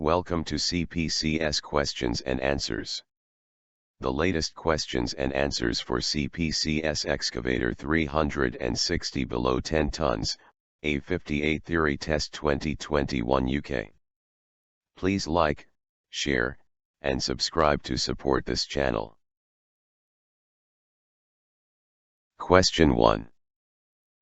Welcome to CPCS Questions and Answers. The latest questions and answers for CPCS Excavator 360 below 10 tons, A58 Theory Test 2021 UK. Please like, share, and subscribe to support this channel. Question 1.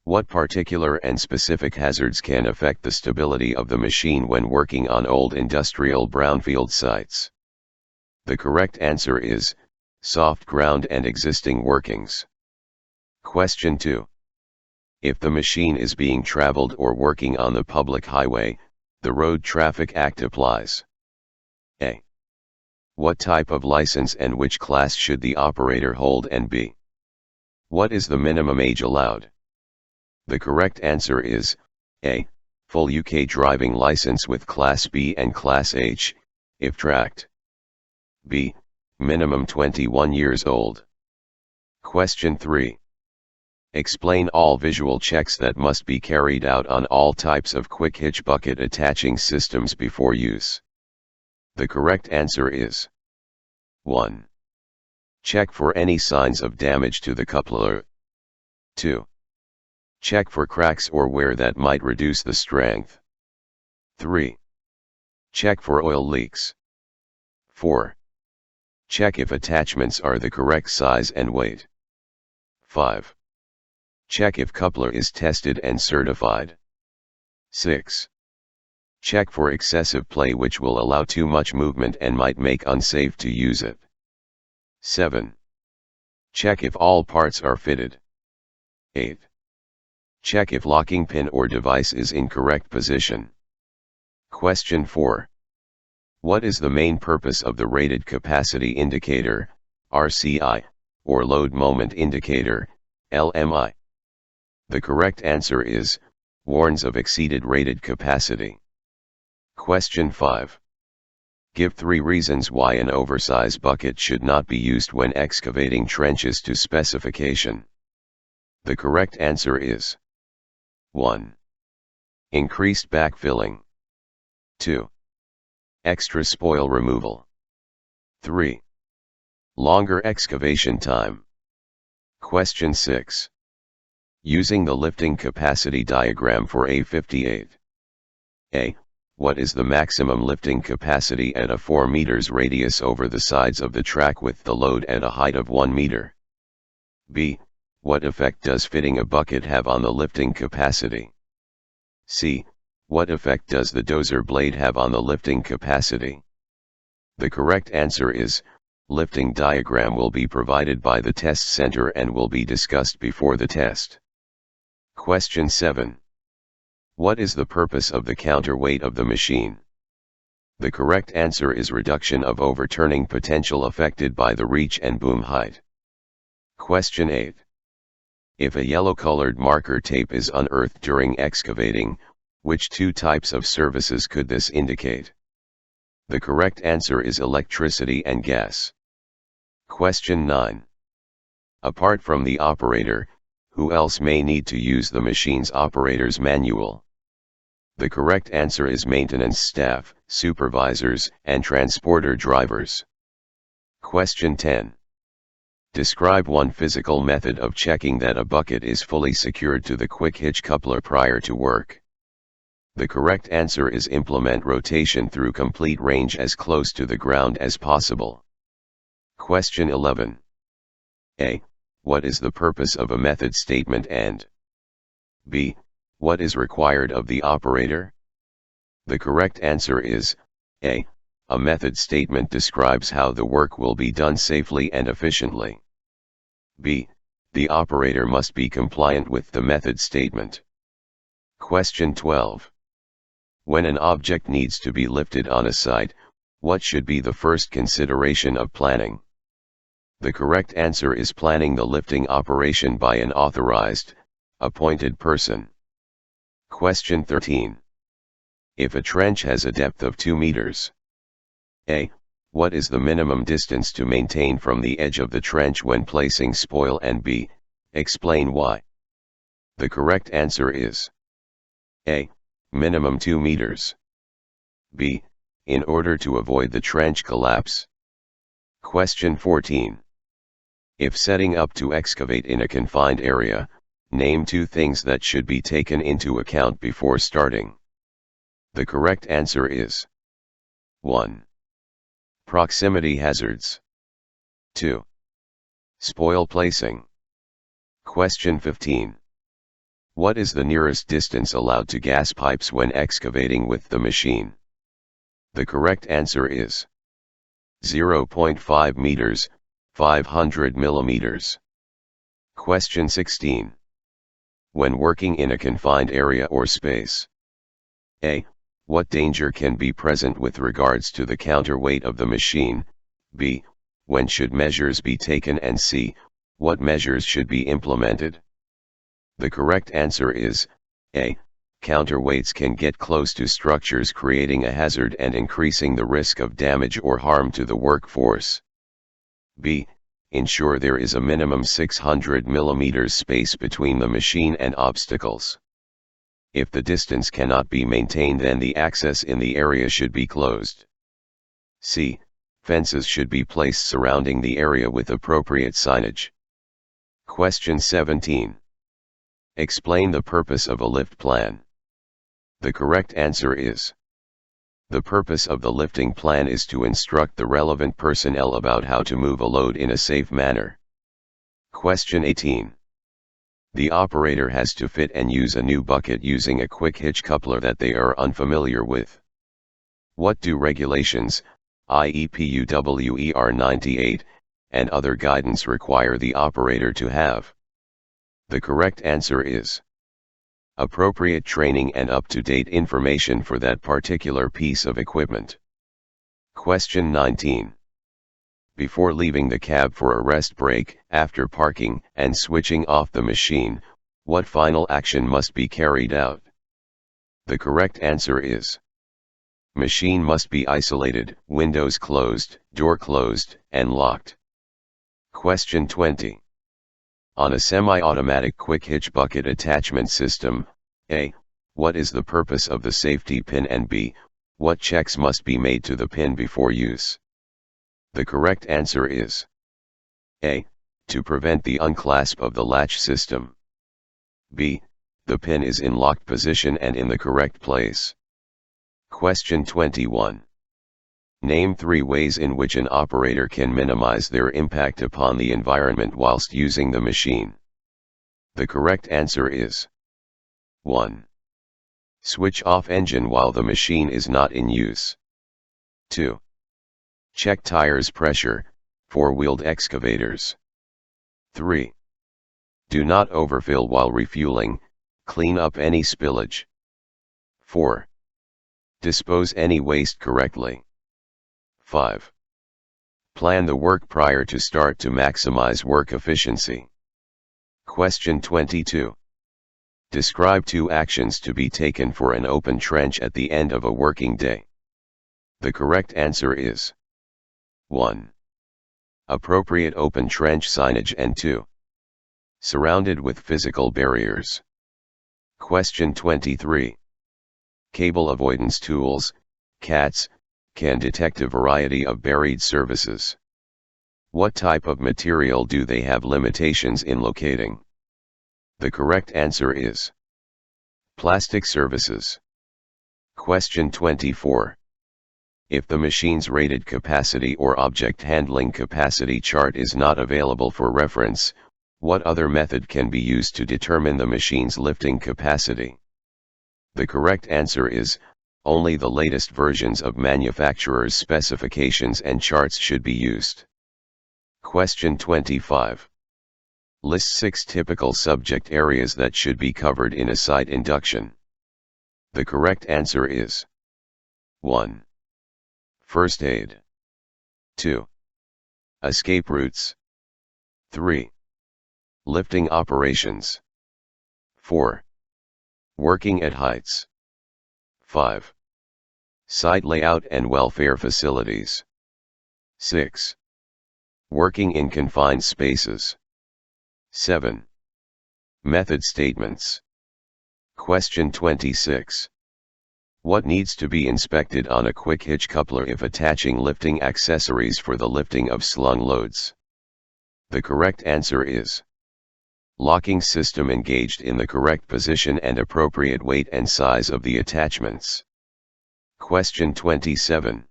What particular and specific hazards can affect the stability of the machine when working on old industrial brownfield sites? The correct answer is soft ground and existing workings. Question 2. If the machine is being traveled or working on the public highway, the Road Traffic Act applies. A. What type of license and which class should the operator hold, and B. What is the minimum age allowed? The correct answer is A. Full UK driving license with Class B and Class H, if tracked. B. Minimum 21 years old. Question 3. Explain all visual checks that must be carried out on all types of quick hitch bucket attaching systems before use. The correct answer is 1. Check for any signs of damage to the coupler. 2. Check for cracks or wear that might reduce the strength. 3. Check for oil leaks. 4. Check if attachments are the correct size and weight. 5. Check if coupler is tested and certified. 6. Check for excessive play which will allow too much movement and might make unsafe to use it. 7. Check if all parts are fitted. 8. Check if locking pin or device is in correct position. Question 4. What is the main purpose of the rated capacity indicator, RCI, or load moment indicator, LMI? The correct answer is, warns of exceeded rated capacity. Question 5. Give 3 reasons why an oversized bucket should not be used when excavating trenches to specification. The correct answer is 1. Increased backfilling. 2. Extra spoil removal. 3. Longer excavation time. Question 6. Using the lifting capacity diagram for A58. A. What is the maximum lifting capacity at a 4 meters radius over the sides of the track with the load at a height of 1 meter? B. What effect does fitting a bucket have on the lifting capacity? C. What effect does the dozer blade have on the lifting capacity? The correct answer is, lifting diagram will be provided by the test center and will be discussed before the test. Question 7. What is the purpose of the counterweight of the machine? The correct answer is reduction of overturning potential affected by the reach and boom height. Question 8. If a yellow-colored marker tape is unearthed during excavating, which 2 types of services could this indicate? The correct answer is electricity and gas. Question 9. Apart from the operator, who else may need to use the machine's operator's manual? The correct answer is maintenance staff, supervisors, and transporter drivers. Question 10. Describe one physical method of checking that a bucket is fully secured to the quick hitch coupler prior to work. The correct answer is implement rotation through complete range as close to the ground as possible. Question 11. A. What is the purpose of a method statement, and B. What is required of the operator? The correct answer is A. A method statement describes how the work will be done safely and efficiently. B. The operator must be compliant with the method statement. Question 12. When an object needs to be lifted on a site, what should be the first consideration of planning? The correct answer is planning the lifting operation by an authorized, appointed person. Question 13. If a trench has a depth of 2 meters. A. What is the minimum distance to maintain from the edge of the trench when placing spoil, and B. Explain why. The correct answer is A. Minimum 2 meters. B. in order to avoid the trench collapse. Question 14. If setting up to excavate in a confined area, name 2 things that should be taken into account before starting. The correct answer is 1. Proximity hazards. 2. Spoil placing. Question 15. What is the nearest distance allowed to gas pipes when excavating with the machine? The correct answer is 0.5 meters, 500 millimeters. Question 16. When working in a confined area or space. A. What danger can be present with regards to the counterweight of the machine? B. When should measures be taken? And C. What measures should be implemented? The correct answer is A. Counterweights can get close to structures, creating a hazard and increasing the risk of damage or harm to the workforce. B. Ensure there is a minimum 600 mm space between the machine and obstacles. If the distance cannot be maintained, then the access in the area should be closed. C. Fences should be placed surrounding the area with appropriate signage. Question 17. Explain the purpose of a lift plan. The correct answer is: the purpose of the lifting plan is to instruct the relevant personnel about how to move a load in a safe manner. Question 18. The operator has to fit and use a new bucket using a quick hitch coupler that they are unfamiliar with. What do regulations, i.e. PUWER 98, and other guidance require the operator to have? The correct answer is: appropriate training and up-to-date information for that particular piece of equipment. Question 19. Before leaving the cab for a rest break, after parking and switching off the machine, what final action must be carried out? The correct answer is: machine must be isolated, windows closed, door closed, and locked. Question 20. On a semi-automatic quick hitch bucket attachment system, A. What is the purpose of the safety pin? And B. What checks must be made to the pin before use? The correct answer is A. To prevent the unclasp of the latch system. B. The pin is in locked position and in the correct place. Question 21. Name 3 ways in which an operator can minimize their impact upon the environment whilst using the machine. The correct answer is 1. Switch off engine while the machine is not in use. 2. Check tires pressure, 4-wheeled excavators. 3. Do not overfill while refueling, clean up any spillage. 4. Dispose any waste correctly. 5. Plan the work prior to start to maximize work efficiency. Question 22. Describe 2 actions to be taken for an open trench at the end of a working day. The correct answer is 1. Appropriate open trench signage, and 2. Surrounded with physical barriers. Question 23. Cable avoidance tools, CATs, can detect a variety of buried surfaces. What type of material do they have limitations in locating? The correct answer is plastic surfaces. Question 24. If the machine's rated capacity or object handling capacity chart is not available for reference, what other method can be used to determine the machine's lifting capacity? The correct answer is only the latest versions of manufacturer's specifications and charts should be used. Question 25. List 6 typical subject areas that should be covered in a site induction. The correct answer is 1. First aid. 2. Escape routes. 3. Lifting operations. 4. Working at heights. 5. Site layout and welfare facilities. 6. Working in confined spaces. 7. Method statements. Question 26. What needs to be inspected on a quick hitch coupler if attaching lifting accessories for the lifting of slung loads? The correct answer is locking system engaged in the correct position and appropriate weight and size of the attachments. Question 27.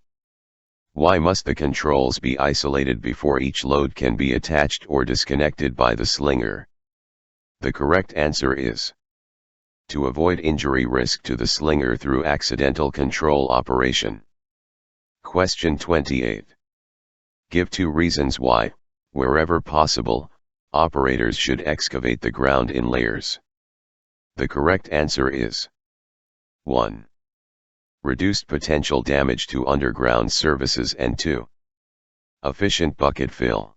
Why must the controls be isolated before each load can be attached or disconnected by the slinger? The correct answer is to avoid injury risk to the slinger through accidental control operation. Question 28. Give 2 reasons why, wherever possible, operators should excavate the ground in layers. The correct answer is 1. Reduced potential damage to underground services, and 2. Efficient bucket fill.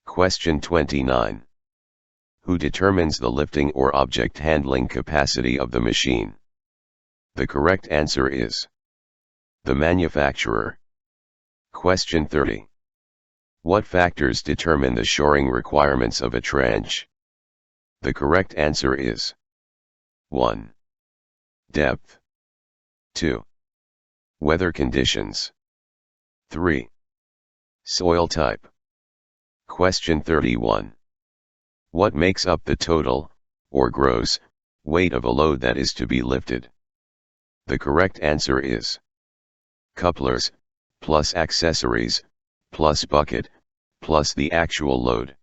Question 29. Who determines the lifting or object handling capacity of the machine? The correct answer is the manufacturer. Question 30. What factors determine the shoring requirements of a trench? The correct answer is 1. Depth. 2. Weather conditions. 3. Soil type. Question 31. What makes up the total, or gross, weight of a load that is to be lifted? The correct answer is couplers, plus accessories, plus bucket, plus the actual load.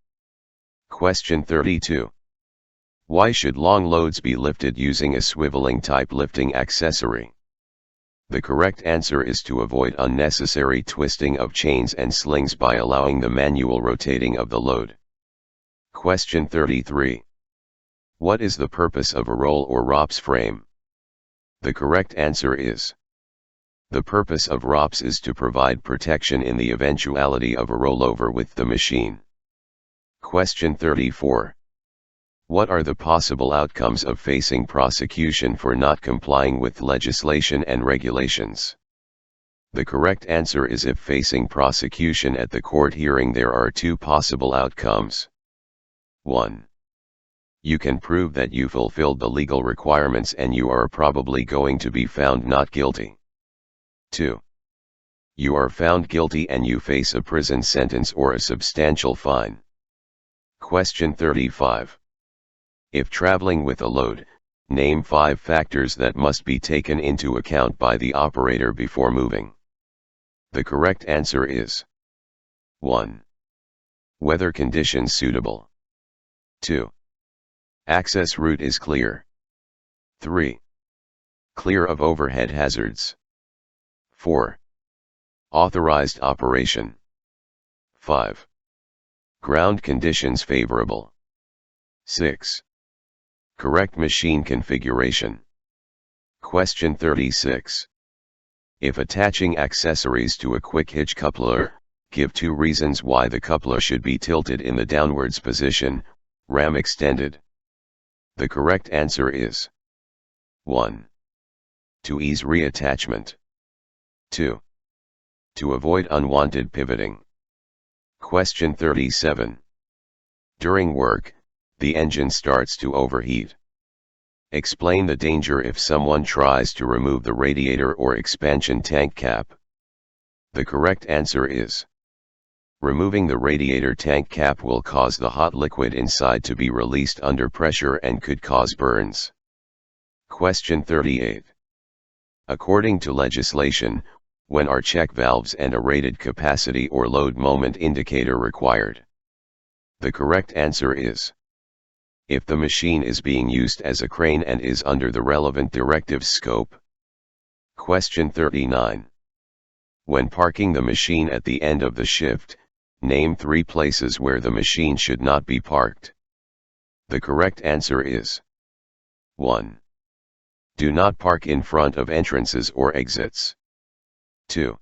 Question 32. Why should long loads be lifted using a swiveling type lifting accessory? The correct answer is to avoid unnecessary twisting of chains and slings by allowing the manual rotating of the load. Question 33. What is the purpose of a roll or ROPS frame? The correct answer is the purpose of ROPS is to provide protection in the eventuality of a rollover with the machine. Question 34. What are the possible outcomes of facing prosecution for not complying with legislation and regulations? The correct answer is if facing prosecution at the court hearing, there are 2 possible outcomes. 1. You can prove that you fulfilled the legal requirements and you are probably going to be found not guilty. 2. You are found guilty and you face a prison sentence or a substantial fine. Question 35. If traveling with a load, name 5 factors that must be taken into account by the operator before moving. The correct answer is 1. Weather conditions suitable. 2. Access route is clear. 3. Clear of overhead hazards. 4. Authorized operation. 5. Ground conditions favorable. 6. Correct machine configuration. Question 36. If attaching accessories to a quick hitch coupler, give 2 reasons why the coupler should be tilted in the downwards position, ram extended. The correct answer is 1. To ease reattachment. 2. To avoid unwanted pivoting. Question 37. During work, the engine starts to overheat. Explain the danger if someone tries to remove the radiator or expansion tank cap. The correct answer is removing the radiator tank cap will cause the hot liquid inside to be released under pressure and could cause burns. Question 38. According to legislation, when are check valves and a rated capacity or load moment indicator required? The correct answer is if the machine is being used as a crane and is under the relevant directive scope. Question 39. When parking the machine at the end of the shift, name 3 places where the machine should not be parked. The correct answer is 1. Do not park in front of entrances or exits. 2.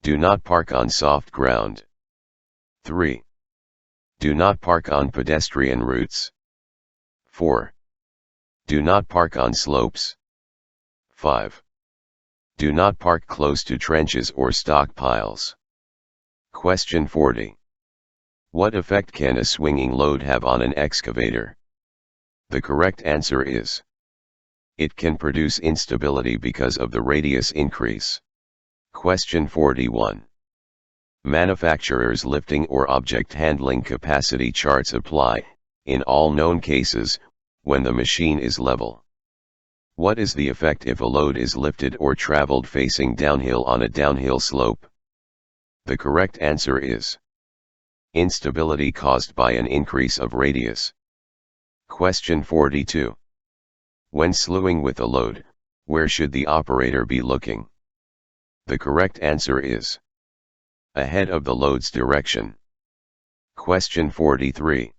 Do not park on soft ground. 3. Do not park on pedestrian routes. 4. Do not park on slopes. 5. Do not park close to trenches or stockpiles. Question 40. What effect can a swinging load have on an excavator? The correct answer is It can produce instability because of the radius increase. Question 41. Manufacturers' lifting or object handling capacity charts apply, in all known cases, when the machine is level. What is the effect if a load is lifted or traveled facing downhill on a downhill slope? The correct answer is instability caused by an increase of radius. Question 42. When slewing with a load, where should the operator be looking? The correct answer is ahead of the load's direction. Question 43.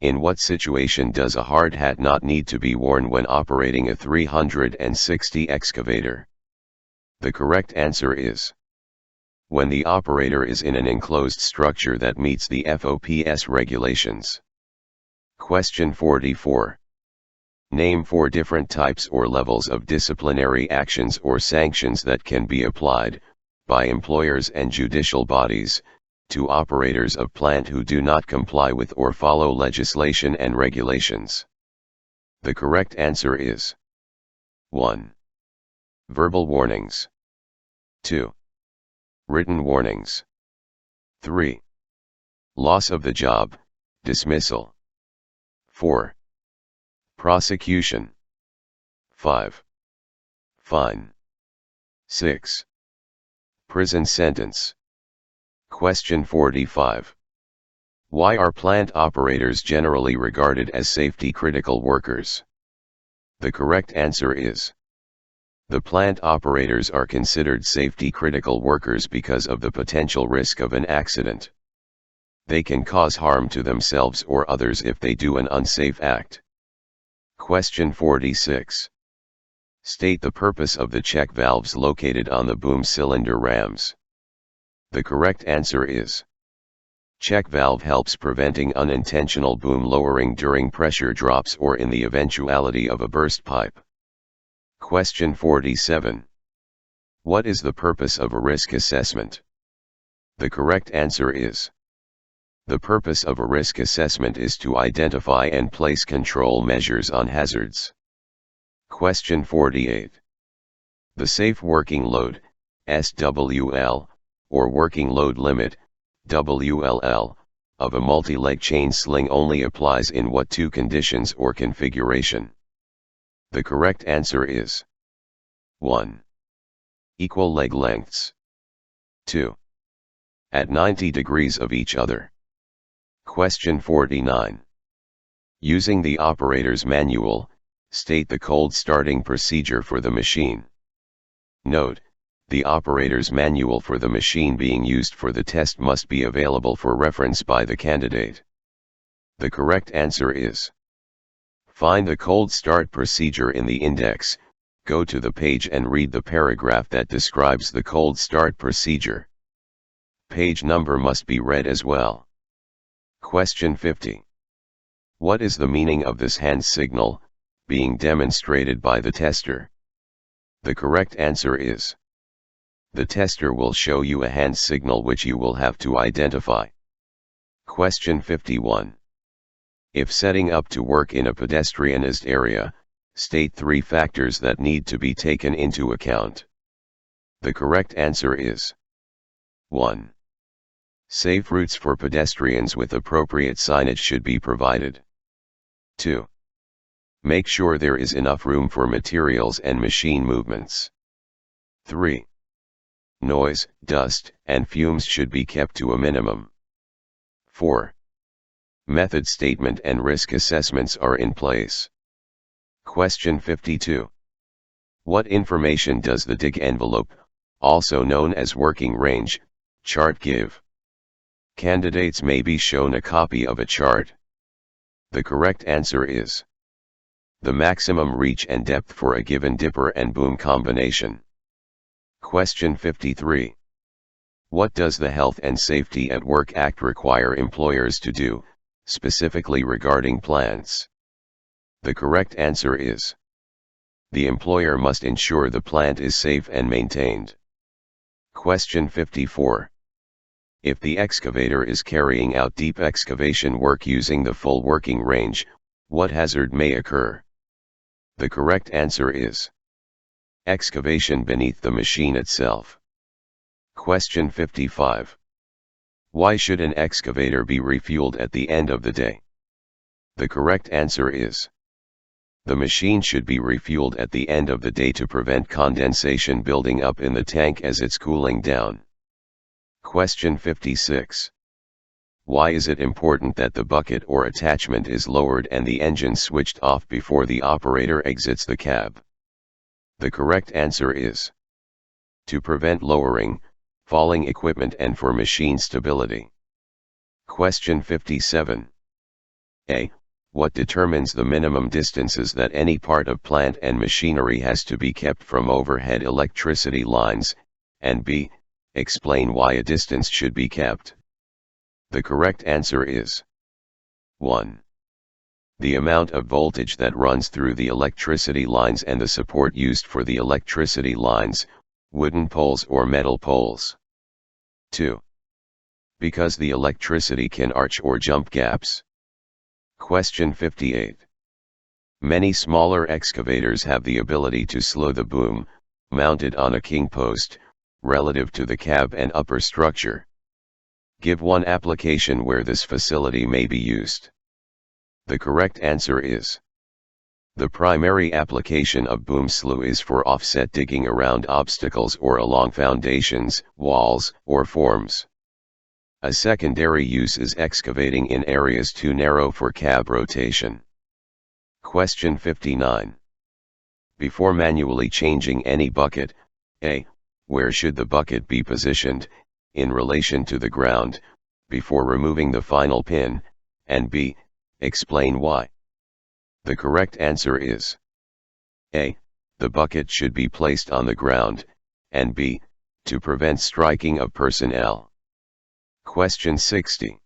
In what situation does a hard hat not need to be worn when operating a 360 excavator? The correct answer is when the operator is in an enclosed structure that meets the FOPS regulations. Question 44. Name 4 different types or levels of disciplinary actions or sanctions that can be applied, by employers and judicial bodies, to operators of plant who do not comply with or follow legislation and regulations. The correct answer is 1. Verbal warnings. 2. Written warnings. 3. Loss of the job, dismissal. 4. Prosecution. 5. Fine. 6. Prison sentence. Question 45. Why are plant operators generally regarded as safety-critical workers? The correct answer is the plant operators are considered safety-critical workers because of the potential risk of an accident. They can cause harm to themselves or others if they do an unsafe act. Question 46. State the purpose of the check valves located on the boom cylinder rams. The correct answer is check valve helps preventing unintentional boom lowering during pressure drops or in the eventuality of a burst pipe. Question 47. What is the purpose of a risk assessment? The correct answer is the purpose of a risk assessment is to identify and place control measures on hazards. Question 48. The safe working load, SWL, or working load limit, WLL, of a multi-leg chain sling only applies in what 2 conditions or configuration? The correct answer is 1. Equal leg lengths. 2. At 90 degrees of each other. Question 49. Using the operator's manual, state the cold starting procedure for the machine. Note, the operator's manual for the machine being used for the test must be available for reference by the candidate. The correct answer is find the cold start procedure in the index, go to the page and read the paragraph that describes the cold start procedure. Page number must be read as well. Question 50. What is the meaning of this hand signal, being demonstrated by the tester? The correct answer is the tester will show you a hand signal which you will have to identify. Question 51. If setting up to work in a pedestrianized area, state 3 factors that need to be taken into account. The correct answer is 1. Safe routes for pedestrians with appropriate signage should be provided. 2. Make sure there is enough room for materials and machine movements. 3. Noise, dust, and fumes should be kept to a minimum. 4. Method statement and risk assessments are in place. Question 52. What information does the dig envelope, also known as working range, chart give? Candidates may be shown a copy of a chart. The correct answer is the maximum reach and depth for a given dipper and boom combination. Question 53. What does the Health and Safety at Work Act require employers to do, specifically regarding plants? The correct answer is the employer must ensure the plant is safe and maintained. Question 54. If the excavator is carrying out deep excavation work using the full working range, what hazard may occur? The correct answer is excavation beneath the machine itself. Question 55. Why should an excavator be refueled at the end of the day? The correct answer is the machine should be refueled at the end of the day to prevent condensation building up in the tank as it's cooling down. Question 56. Why is it important that the bucket or attachment is lowered and the engine switched off before the operator exits the cab? The correct answer is to prevent lowering, falling equipment and for machine stability. Question 57. A. What determines the minimum distances that any part of plant and machinery has to be kept from overhead electricity lines, and B. Explain why a distance should be kept. The correct answer is 1. The amount of voltage that runs through the electricity lines and the support used for the electricity lines, wooden poles or metal poles. 2. Because the electricity can arch or jump gaps. Question 58. Many smaller excavators have the ability to slow the boom, mounted on a king post, relative to the cab and upper structure. Give one application where this facility may be used. The correct answer is the primary application of boom slow is for offset digging around obstacles or along foundations, walls, or forms. A secondary use is excavating in areas too narrow for cab rotation. Question 59. Before manually changing any bucket, A. Where should the bucket be positioned, in relation to the ground, before removing the final pin, and B. Explain why. The correct answer is A. The bucket should be placed on the ground, and B. To prevent striking of personnel. Question 60.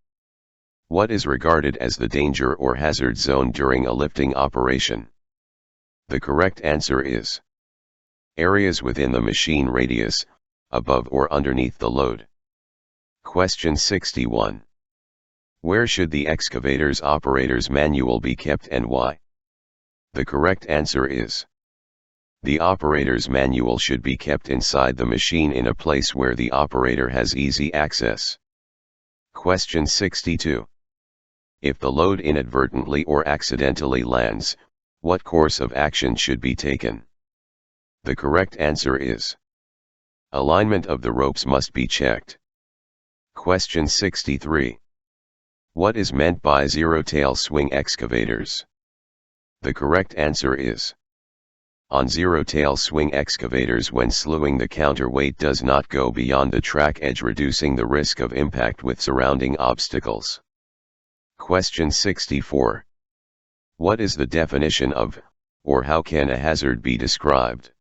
What is regarded as the danger or hazard zone during a lifting operation? The correct answer is areas within the machine radius, above or underneath the load. Question 61. Where should the excavator's operator's manual be kept and why? The correct answer is the operator's manual should be kept inside the machine in a place where the operator has easy access. Question 62. If the load inadvertently or accidentally lands, what course of action should be taken? The correct answer is alignment of the ropes must be checked. Question 63. What is meant by zero-tail swing excavators? The correct answer is on zero-tail swing excavators when slewing the counterweight does not go beyond the track edge, reducing the risk of impact with surrounding obstacles. Question 64. What is the definition of, or how can a hazard be described?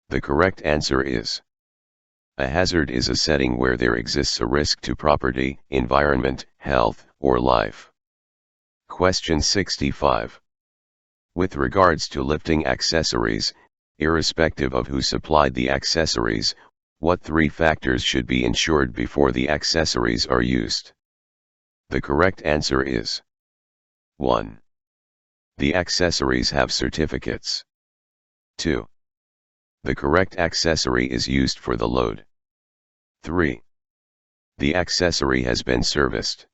The correct answer is a hazard is a setting where there exists a risk to property, environment, health, or life. Question 65. With regards to lifting accessories, irrespective of who supplied the accessories, what three factors should be ensured before the accessories are used? The correct answer is 1. The accessories have certificates. 2. The correct accessory is used for the load. 3. The accessory has been serviced.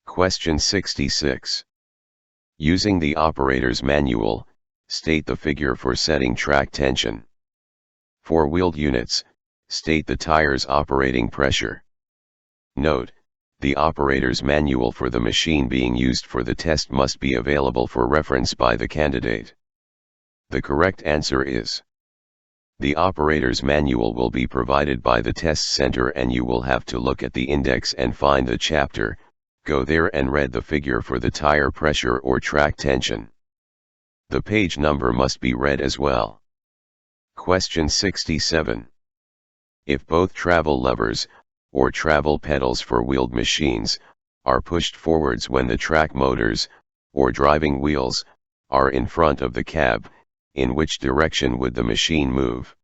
Question 66. Using the operator's manual, state the figure for setting track tension. For wheeled units, state the tire's operating pressure. Note, the operator's manual for the machine being used for the test must be available for reference by the candidate. The correct answer is the operator's manual will be provided by the test center and you will have to look at the index and find the chapter, go there and read the figure for the tire pressure or track tension. The page number must be read as well. Question 67. If both travel levers, or travel pedals for wheeled machines, are pushed forwards when the track motors, or driving wheels, are in front of the cab, in which direction would the machine move?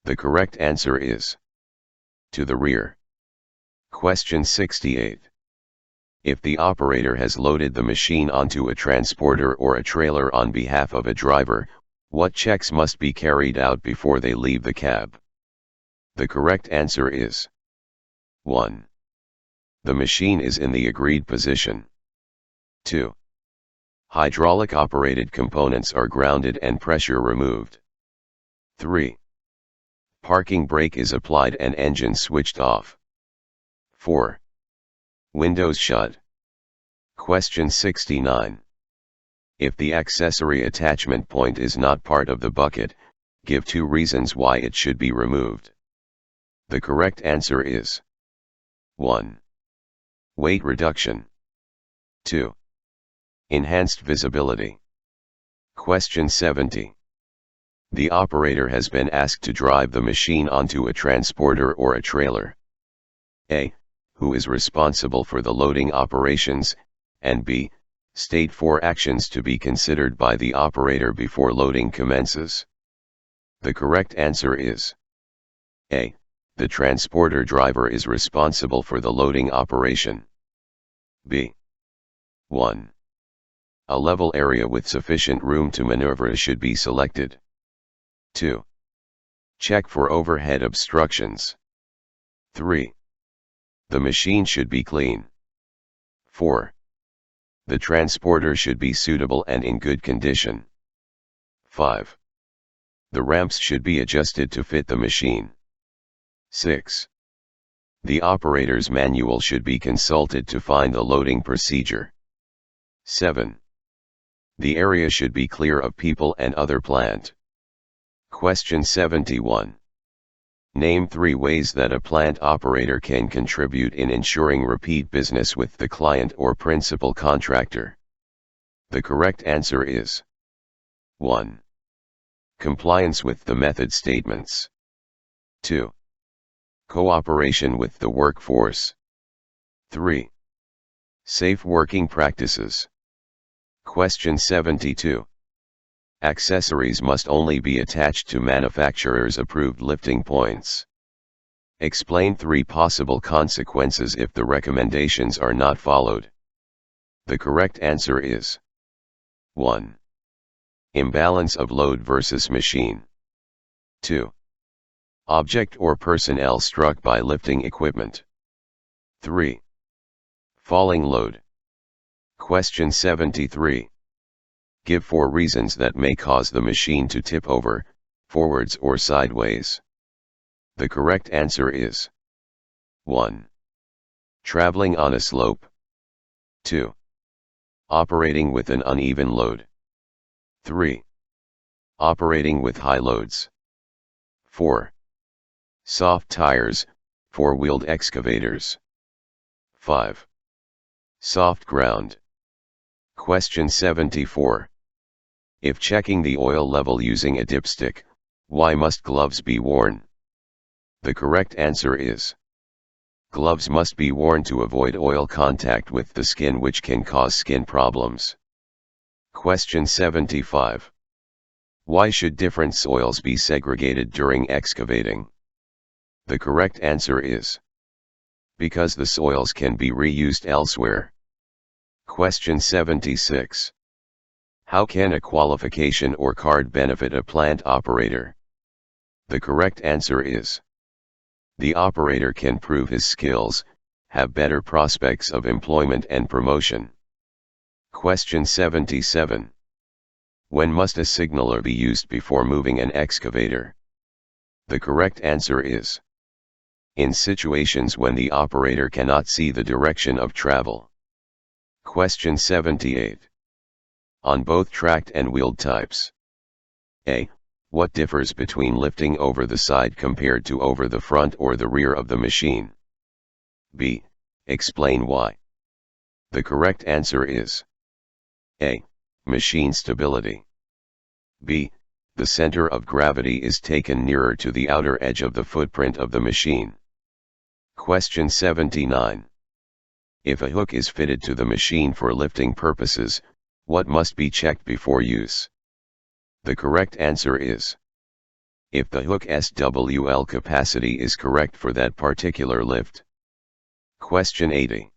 The correct answer is to the rear. Question 68. If the operator has loaded the machine onto a transporter or a trailer on behalf of a driver, what checks must be carried out before they leave the cab? The correct answer is 1. The machine is in the agreed position. 2. Hydraulic operated components are grounded and pressure removed. 3. Parking brake is applied and engine switched off. 4. Windows shut. Question 69. If the accessory attachment point is not part of the bucket, give 2 reasons why it should be removed. The correct answer is 1. Weight reduction. 2. Enhanced visibility. Question 70. The operator has been asked to drive the machine onto a transporter or a trailer. A. Who is responsible for the loading operations, and B. State 4 actions to be considered by the operator before loading commences. The correct answer is A. The transporter driver is responsible for the loading operation. B. 1. A level area with sufficient room to maneuver should be selected. 2. Check for overhead obstructions. 3. The machine should be clean. 4. The transporter should be suitable and in good condition. 5. The ramps should be adjusted to fit the machine. 6. The operator's manual should be consulted to find the loading procedure. 7. The area should be clear of people and other plant. Question 71. Name 3 ways that a plant operator can contribute in ensuring repeat business with the client or principal contractor. The correct answer is 1. Compliance with the method statements. 2. Cooperation with the workforce. 3. Safe working practices. Question 72. Accessories must only be attached to manufacturer's approved lifting points. Explain 3 possible consequences if the recommendations are not followed. The correct answer is 1. Imbalance of load versus machine. 2. Object or personnel struck by lifting equipment. 3. Falling load. Question 73. Give 4 reasons that may cause the machine to tip over, forwards or sideways. The correct answer is 1. Traveling on a slope. 2. Operating with an uneven load. 3. Operating with high loads. 4. Soft tires, 4-wheeled excavators. 5. Soft ground. Question 74. If checking the oil level using a dipstick, why must gloves be worn? The correct answer is gloves must be worn to avoid oil contact with the skin, which can cause skin problems. Question 75. Why should different soils be segregated during excavating? The correct answer is because the soils can be reused elsewhere. Question 76. How can a qualification or card benefit a plant operator? The correct answer is the operator can prove his skills, have better prospects of employment and promotion. Question 77. When must a signaler be used before moving an excavator? The correct answer is in situations when the operator cannot see the direction of travel. Question 78. On both tracked and wheeled types. A. What differs between lifting over the side compared to over the front or the rear of the machine? B. Explain why. The correct answer is A. Machine stability. B. The center of gravity is taken nearer to the outer edge of the footprint of the machine. Question 79. If a hook is fitted to the machine for lifting purposes, what must be checked before use? The correct answer is if the hook SWL capacity is correct for that particular lift. Question 80.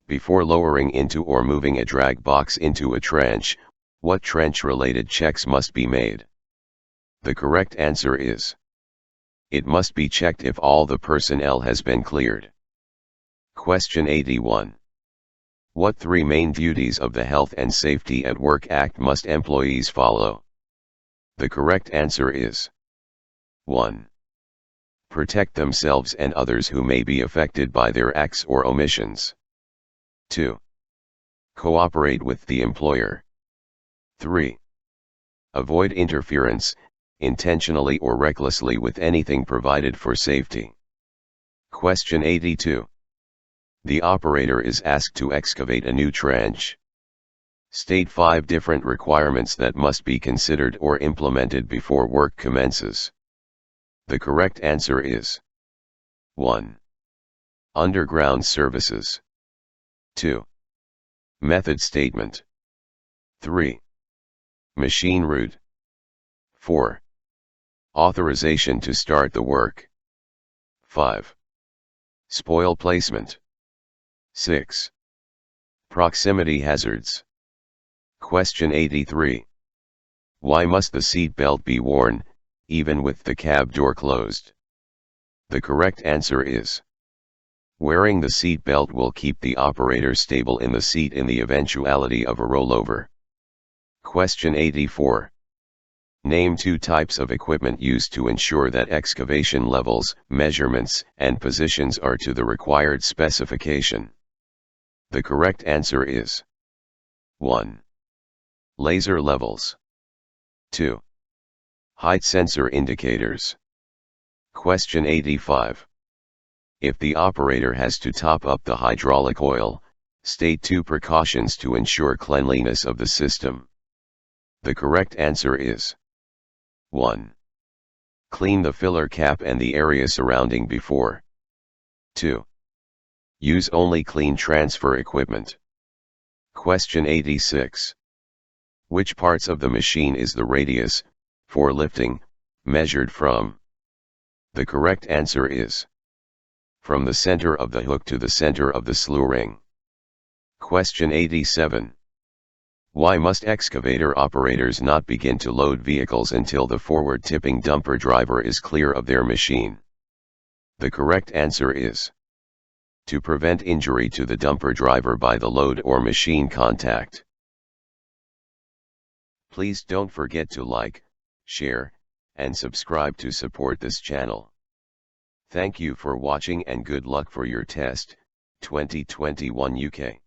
Before lowering into or moving a drag box into a trench, what trench-related checks must be made? The correct answer is: it must be checked if all the personnel has been cleared. Question 81. What three main duties of the Health and Safety at Work Act must employees follow? The correct answer is: 1. Protect themselves and others who may be affected by their acts or omissions. 2. Cooperate with the employer. 3. Avoid interference, intentionally or recklessly, with anything provided for safety. Question 82. The operator is asked to excavate a new trench. State 5 different requirements that must be considered or implemented before work commences. The correct answer is: 1. Underground services. 2. Method statement. 3. Machine route. 4. Authorization to start the work. 5. Spoil placement. 6. Proximity hazards. Question 83. Why must the seat belt be worn, even with the cab door closed? The correct answer is: wearing the seat belt will keep the operator stable in the seat in the eventuality of a rollover. Question 84. Name two types of equipment used to ensure that excavation levels, measurements, and positions are to the required specification. The correct answer is: 1. Laser levels. 2. Height sensor indicators. Question 85. If the operator has to top up the hydraulic oil, state two precautions to ensure cleanliness of the system. The correct answer is: 1. Clean the filler cap and the area surrounding before. 2. Use only clean transfer equipment. Question 86. Which parts of the machine is the radius, for lifting, measured from? The correct answer is: from the center of the hook to the center of the slew ring. Question 87. Why must excavator operators not begin to load vehicles until the forward tipping dumper driver is clear of their machine? The correct answer is: to prevent injury to the dumper driver by the load or machine contact. Please don't forget to like, share, and subscribe to support this channel. Thank you for watching and good luck for your test, 2021 UK.